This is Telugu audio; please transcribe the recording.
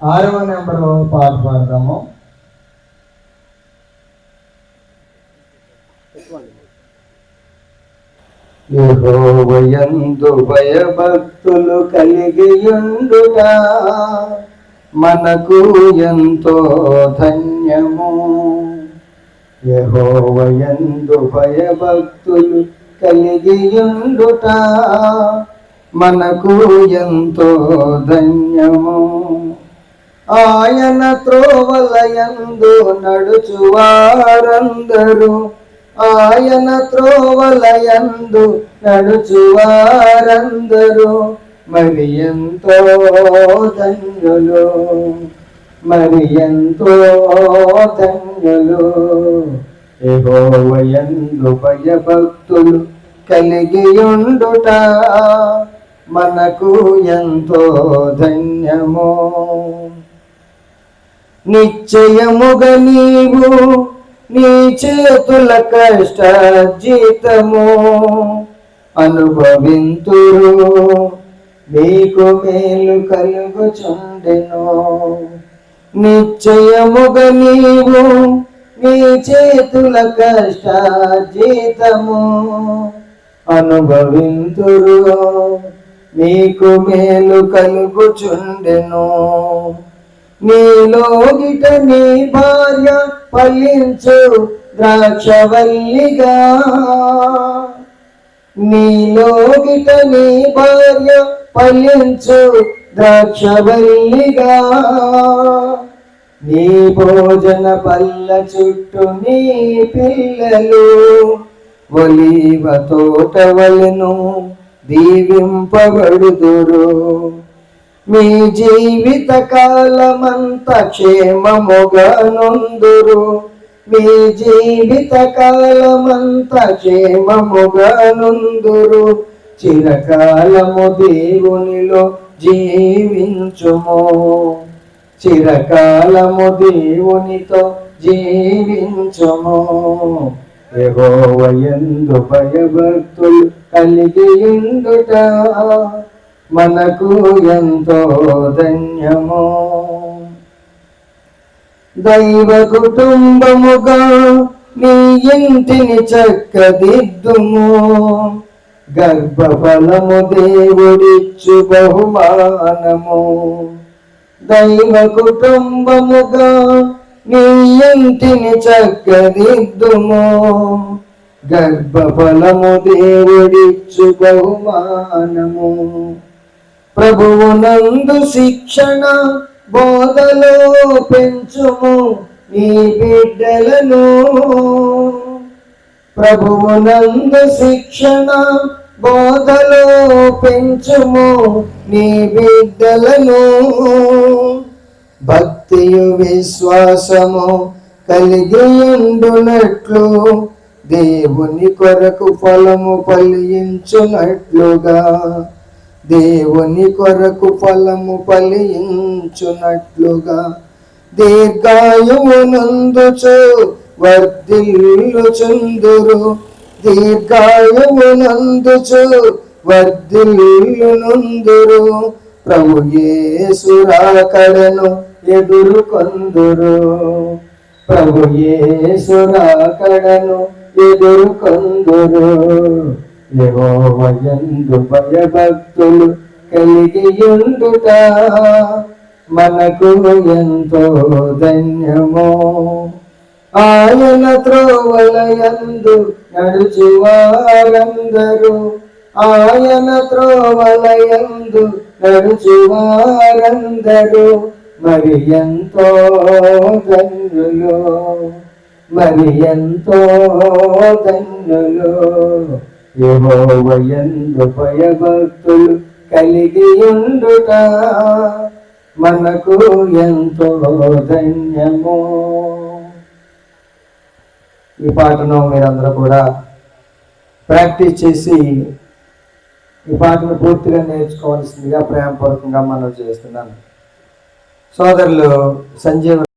6వ నెంబరు పాట పాడదాము. యెహోవాయందు భయభక్తులు కలిగియుండుట మనకు ఎంతో ధన్యము. యెహోవాయందు భయభక్తులు కలిగియుండుట మనకు ఎంతో ధన్యము. ఆయన త్రోవలయందు నడుచువారందరూ, ఆయన త్రోవలయందు నడుచువారందరూ మరి ఎంతో ధన్యులు, మరి ఎంతో ధన్యులు. యెహోవాయందు భయభక్తులు కలిగియుండుట మనకు ఎంతో ధన్యము. నిశ్చయముగా నీవు నీ చేతుల కష్టార్జితము అనుభవింతురు, మీకు మేలు కలుగుచుండెను. నిశ్చయముగా నీవు నీ చేతుల కష్టార్జితము అనుభవింతురు, మీకు మేలు కలుగుచుండెను. నీలోగిట నీ భార్య ఫలించు ద్రాక్షవల్లిగా, నీలోగిట నీ భార్య ఫలించు ద్రాక్షవల్లిగా, నీ భోజన పల్ల చుట్టూ నీ పిల్లలు ఒలీవ తోట వలెను దీవింపబడుదురు. మీ జీవిత కాలమంతా క్షేమముగా నుందురు, మీ జీవిత కాలమంతా క్షేమముగా నుందురు. చిరకాలము దేవునిలో జీవించుము, చిరకాలము దేవునితో జీవించుము. యెహోవాయందు భయభక్తులు కలిగియుండుట మనకు ఎంతో ధన్యము. దైవ కుటుంబముగా నీ ఇంటిని చక్కదిద్దుము, గర్భఫలము దేవుడిచ్చు బహుమానము. దైవ కుటుంబముగా నీ ఇంటిని చక్కదిద్దుము, గర్భఫలము దేవుడిచ్చు బహుమానము. ప్రభువునందు శిక్షణ బోధలో పెంచుము నీ బిడ్డలను, ప్రభువునందు శిక్షణ బోధలో పెంచుము నీ బిడ్డలను. భక్తియు విశ్వాసము కలిగియుండునట్లు దేవుని కొరకు ఫలము ఫలించునట్లుగా, దేవుని కొరకు ఫలము ఫలించునట్లుగా దీర్ఘాయువునందుచు వర్ధిల్లుచుందురు, దీర్ఘాయువునందుచు వర్ధిల్లునందురు. ప్రభు యేసు రాకడను ఎదుర్కొందురు, ప్రభు యేసు రాకడను ఎదుర్కొందురు. యెహోవాయందు భయభక్తులు కలిగియుండుట మనకు ఎంతో ధన్యము. ఆయన త్రోవలయందు నడుచువారందరూ, ఆయన త్రోవలయందు నడుచువారందరూ మరి ఎంతో ధన్యులు, మరి ఎంతో ధన్యులు. యెహోవాయందు భయభక్తులు కలిగియుండుట మనకు ఎంతో ధన్యము. ఈ పాటను మీరందరూ కూడా ప్రాక్టీస్ చేసి ఈ పాటను పూర్తిగా నేర్చుకోవాల్సిందిగా ప్రేమపూర్వకంగా మనం చేస్తున్నాను. సోదరులు సంజీవ్